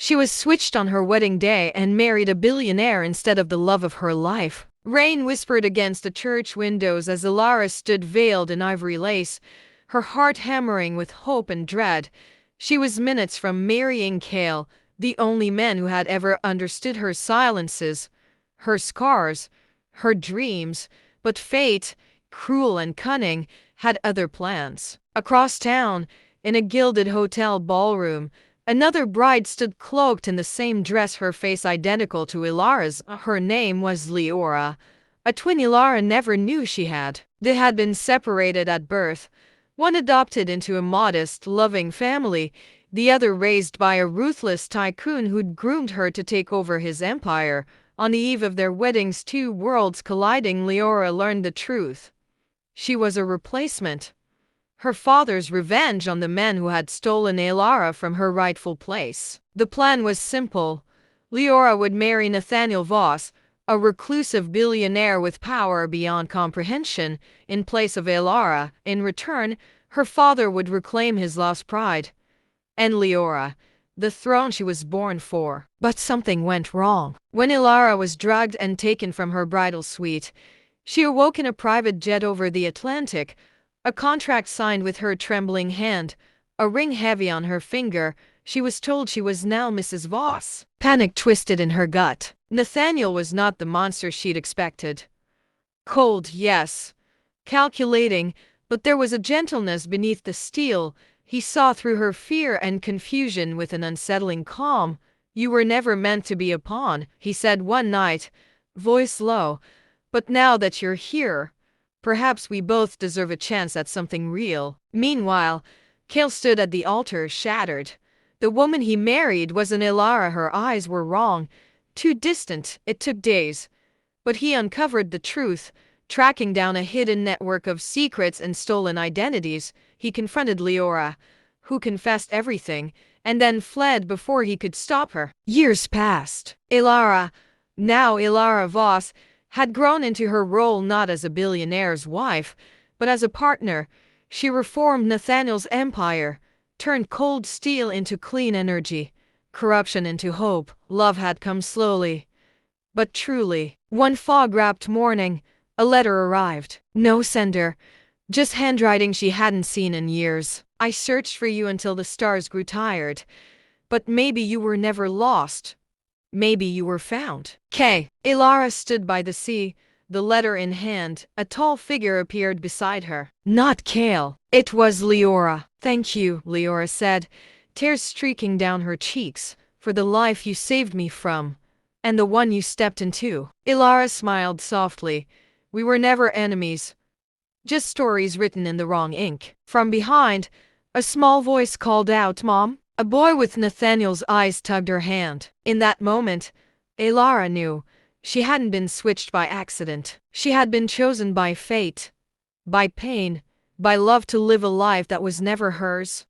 She was switched on her wedding day and married a billionaire instead of the love of her life. Rain whispered against the church windows as Ilara stood veiled in ivory lace, her heart hammering with hope and dread. She was minutes from marrying Cale, the only man who had ever understood her silences, her scars, her dreams, but fate, cruel and cunning, had other plans. Across town, in a gilded hotel ballroom, another bride stood cloaked in the same dress, her face identical to Ilara's. Her name was Leora, a twin Ilara never knew she had. They had been separated at birth, one adopted into a modest, loving family, the other raised by a ruthless tycoon who'd groomed her to take over his empire. On the eve of their weddings, two worlds colliding, Leora learned the truth. She was a replacement. Her father's revenge on the man who had stolen Ilara from her rightful place. The plan was simple. Leora would marry Nathaniel Voss, a reclusive billionaire with power beyond comprehension, in place of Ilara. In return, her father would reclaim his lost pride. And Leora, the throne she was born for. But something went wrong. When Ilara was drugged and taken from her bridal suite, she awoke in a private jet over the Atlantic, a contract signed with her trembling hand, a ring heavy on her finger. She was told she was now Mrs. Voss. Panic twisted in her gut. Nathaniel was not the monster she'd expected. Cold, yes. Calculating, but there was a gentleness beneath the steel. He saw through her fear and confusion with an unsettling calm. "You were never meant to be a pawn," he said one night, voice low. "But now that you're here, perhaps we both deserve a chance at something real." Meanwhile, Cale stood at the altar, shattered. The woman he married wasn't Ilara. Her eyes were wrong, too distant. It took days. But he uncovered the truth, tracking down a hidden network of secrets and stolen identities. He confronted Leora, who confessed everything, and then fled before he could stop her. Years passed. Ilara, now Ilara Voss, had grown into her role not as a billionaire's wife, but as a partner. She reformed Nathaniel's empire, turned cold steel into clean energy, corruption into hope. Love had come slowly, but truly. One fog-wrapped morning, a letter arrived. No sender, just handwriting she hadn't seen in years. "I searched for you until the stars grew tired, but maybe you were never lost. Maybe you were found." Ilara stood by the sea, the letter in hand. A tall figure appeared beside her. Not Cale. It was Leora. "Thank you," Leora said, tears streaking down her cheeks, "for the life you saved me from, and the one you stepped into." Ilara smiled softly. "We were never enemies. Just stories written in the wrong ink." From behind, a small voice called out, "Mom?" A boy with Nathaniel's eyes tugged her hand. In that moment, Ilara knew she hadn't been switched by accident. She had been chosen by fate, by pain, by love to live a life that was never hers.